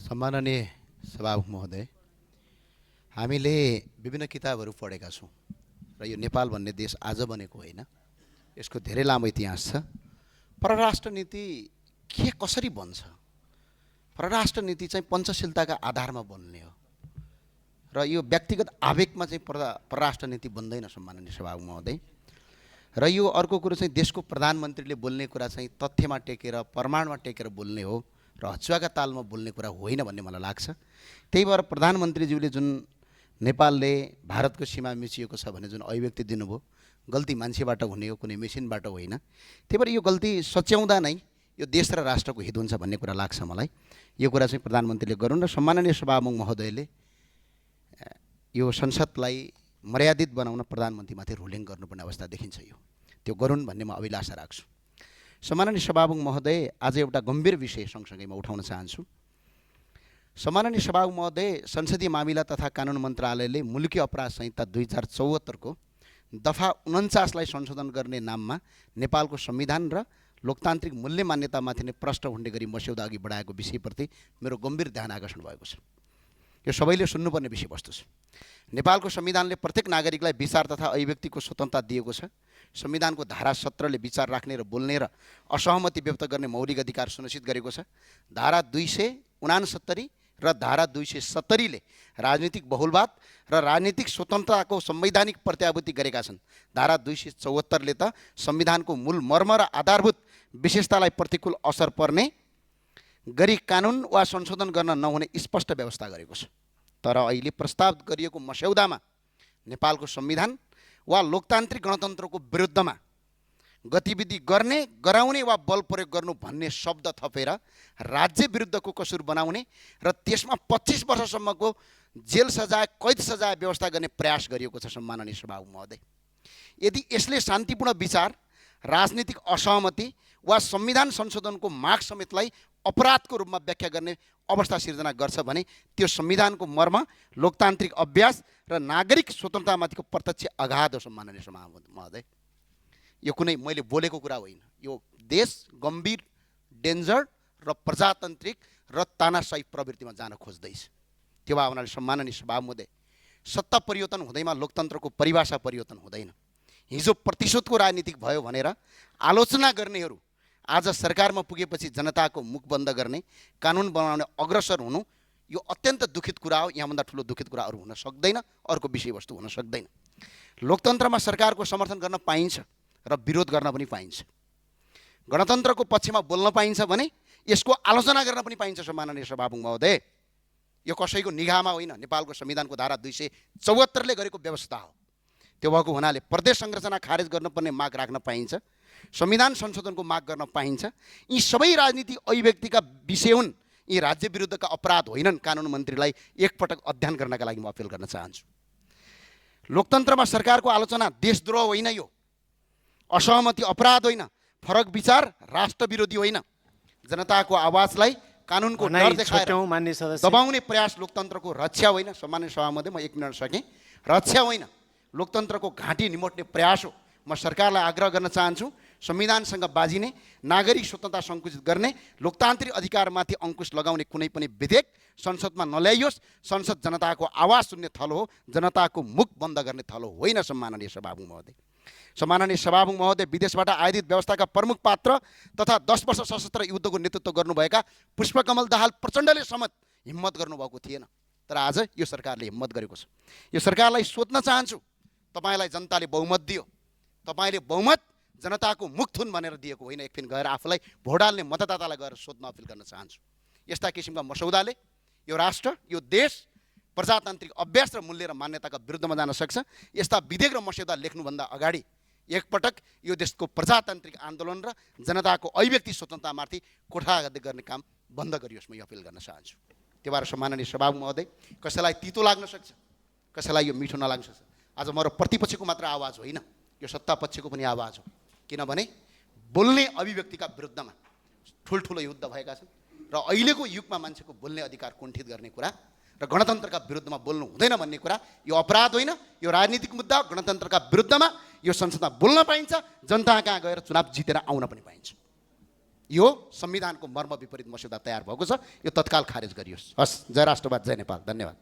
सम्माननीय सभामुख महोदय, हामीले विभिन्न किताबहरू पढेका छौँ र यो नेपाल भन्ने देश आज बनेको होइन, यसको धेरै लामो इतिहास छ। परराष्ट्र नीति के कसरी बन्छ? परराष्ट्र नीति चाहिँ पञ्चशीलताका आधारमा बन्ने हो र यो व्यक्तिगत आवेगमा चाहिँ परराष्ट्र नीति बन्दैन सम्माननीय सभामुख महोदय। र यो अर्को कुरो चाहिँ देशको प्रधानमन्त्रीले बोल्ने कुरा चाहिँ तथ्यमा टेकेर प्रमाणमा टेकेर बोल्ने हो र हचुवाका तालमा बोल्ने कुरा होइन भन्ने मलाई लाग्छ। त्यही भएर प्रधानमन्त्रीज्यूले जुन नेपालले भारतको सीमा मिचिएको छ भने जुन अभिव्यक्ति दिनुभयो, गल्ती मान्छेबाट हुने हो, कुनै मेसिनबाट होइन। त्यही भएर यो गल्ती सच्याउँदा नै यो देश र राष्ट्रको हित हुन्छ भन्ने कुरा लाग्छ मलाई। यो कुरा चाहिँ प्रधानमन्त्रीले गरून् र सम्माननीय सभामुख महोदयले यो संसदलाई मर्यादित बनाउन प्रधानमन्त्रीमाथि रुलिङ गर्नुपर्ने अवस्था देखिन्छ। यो त्यो गरून् भन्ने म अभिलाषा राख्छु। सम्माननीय सभामुख महोदय, आज एउटा गम्भीर विषय सँगसँगै म उठाउन चाहन्छु। सम्माननीय सभामुख महोदय, संसदीय मामिला तथा कानुन मन्त्रालयले मुलुकी अपराध संहिता 2074 को दफा 49लाई संशोधन गर्ने नाममा नेपालको संविधान र लोकतान्त्रिक मूल्य मान्यतामाथि नै प्रश्न उठ्ने गरी मस्यौदा अघि बढाएको विषयप्रति मेरो गम्भीर ध्यान आकर्षण भएको छ। यो सबैले सुन्नुपर्ने विषयवस्तु छ। नेपालको संविधानले प्रत्येक नागरिकलाई विचार तथा अभिव्यक्तिको स्वतन्त्रता दिएको छ। संविधानको धारा 17ले विचार राख्ने र बोल्ने र असहमति व्यक्त गर्ने मौलिक अधिकार सुनिश्चित गरेको छ। धारा 269 र धारा 270ले राजनीतिक बहुलवाद र राजनीतिक स्वतन्त्रताको संवैधानिक प्रत्याभूति गरेका छन्। धारा 274ले त संविधानको मूल मर्म र आधारभूत विशेषतालाई प्रतिकूल असर पर्ने गरी कानुन वा संशोधन गर्न नहुने स्पष्ट व्यवस्था गरेको छ। तर अहिले प्रस्ताव गरिएको मस्यौदामा नेपालको संविधान वा लोकतान्त्रिक गणतन्त्रको विरुद्धमा गतिविधि गर्ने, गराउने वा बल प्रयोग गर्नु भन्ने शब्द थपेर राज्य विरुद्धको कसुर बनाउने र त्यसमा 25 वर्षसम्मको जेल सजाय, कैद सजाय व्यवस्था गर्ने प्रयास गरिएको छ। सम्माननीय सभामुख महोदय, यदि यसले शान्तिपूर्ण विचार, राजनीतिक असहमति वा संविधान संशोधनको माग समेतलाई अपराधको रूपमा व्याख्या गर्ने अवस्था सिर्जना गर्छ भने त्यो संविधानको मर्म, लोकतान्त्रिक अभ्यास र नागरिक स्वतन्त्रतामाथिको प्रत्यक्ष आघात हो। सम्माननीय सभामुख महोदय, यो कुनै मैले बोलेको कुरा होइन। यो देश गम्भीर, डेन्जर र प्रजातान्त्रिक र तानाशाही प्रवृत्तिमा जान खोज्दैछ। त्यो भए हुनाले सम्माननीय सभामुख महोदय, सत्ता परिवर्तन हुँदैमा लोकतन्त्रको परिभाषा परिवर्तन हुँदैन। हिजो प्रतिशोधको राजनीतिक भयो भनेर आलोचना गर्नेहरू आज सरकारमा पुगेपछि जनताको मुख बन्द गर्ने, कानुन बनाउने अग्रसर हुनु यो अत्यन्त दुखित कुरा हो। यहाँभन्दा ठुलो दुखित कुरा अरू हुन सक्दैन, अर्को विषयवस्तु हुन सक्दैन। लोकतन्त्रमा सरकारको समर्थन गर्न पाइन्छ र विरोध गर्न पनि पाइन्छ। गणतन्त्रको पक्षमा बोल्न पाइन्छ भने यसको आलोचना गर्न पनि पाइन्छ। सम्माननीय सभामुख महोदय, यो कसैको निगाहमा होइन, नेपालको संविधानको धारा 274ले गरेको व्यवस्था हो। त्यो भएको हुनाले प्रदेश संरचना खारेज गर्नुपर्ने माग राख्न पाइन्छ, संविधान संशोधनको माग गर्न पाइन्छ। यी सबै राजनीतिक अभिव्यक्तिका विषय हुन्। यी राज्य विरुद्धका अपराध होइनन्। कानुन मन्त्रीलाई एकपटक अध्ययन गर्नका लागि म अपिल गर्न चाहन्छु। लोकतन्त्रमा सरकारको आलोचना देशद्रोह होइन, यो असहमति अपराध होइन, फरक विचार राष्ट्र विरोधी होइन। जनताको आवाजलाई कानुनको डर देखाएर दबाउने प्रयास लोकतन्त्रको रक्षा होइन। सम्माननीय सभामध्ये म 1 मिनट सकेँ। रक्षा होइन, लोकतन्त्रको घाँटी निमोट्ने प्रयास हो। म सरकारलाई आग्रह गर्न चाहन्छु, संविधानसँग बाजिने, नागरिक स्वतन्त्रता सङ्कुचित गर्ने, लोकतान्त्रिक अधिकारमाथि अङ्कुश लगाउने कुनै पनि विधेयक संसदमा नल्याइयोस्। संसद जनताको आवाज सुन्ने थलो हो, जनताको मुख बन्द गर्ने थलो होइन। सम्माननीय सभामुख महोदय, सम्माननीय सभामुख महोदय, विदेशबाट आयोजित व्यवस्थाका प्रमुख पात्र तथा 10 वर्ष सशस्त्र युद्धको नेतृत्व गर्नुभएका पुष्पकमल दाहाल प्रचण्डले समेत हिम्मत गर्नुभएको थिएन। तर आज यो सरकारले हिम्मत गरेको छ। यो सरकारलाई सोध्न चाहन्छु, तपाईँलाई जनताले बहुमत दियो, तपाईँले बहुमत जनताको मुख थुन भनेर दिएको होइन। एकछिन गएर आफूलाई भोट हाल्ने मतदातालाई गएर सोध्न अपिल गर्न चाहन्छु। यस्ता किसिमका मसौदाले यो राष्ट्र, यो देश प्रजातान्त्रिक अभ्यास र मूल्य र मान्यताका विरुद्धमा जान सक्छ। यस्ता विधेयक र मस्यौदा लेख्नुभन्दा अगाडि एकपटक यो देशको प्रजातान्त्रिक आन्दोलन र जनताको अभिव्यक्ति स्वतन्त्रतामाथि कोठागत गर्ने काम बन्द गरियोस्। म यो अपिल गर्न चाहन्छु। त्यो भएर सम्माननीय सभामुख महोदय, कसैलाई तितो लाग्न सक्छ, कसैलाई यो मिठो नलाग्न सक्छ। आज मेरो प्रतिपक्षको मात्र आवाज होइन, यो सत्ता पक्षको पनि आवाज हो। किनभने बोल्ने अभिव्यक्तिका विरुद्धमा ठुल्ठुलो युद्ध भएका छन् र अहिलेको युगमा मान्छेको बोल्ने अधिकार कुण्ठित गर्ने कुरा र गणतन्त्रका विरुद्धमा बोल्नु हुँदैन भन्ने कुरा यो अपराध होइन, यो राजनीतिक मुद्दा। गणतन्त्रका विरुद्धमा यो संसदमा बोल्न पाइन्छ, जनता कहाँ गएर चुनाव जितेर आउन पनि पाइन्छ। यो संविधानको मर्म विपरीत मस्यौदा तयार भएको छ, यो तत्काल खारेज गरियोस्। हस्, जय राष्ट्रवाद, जय नेपाल, धन्यवाद।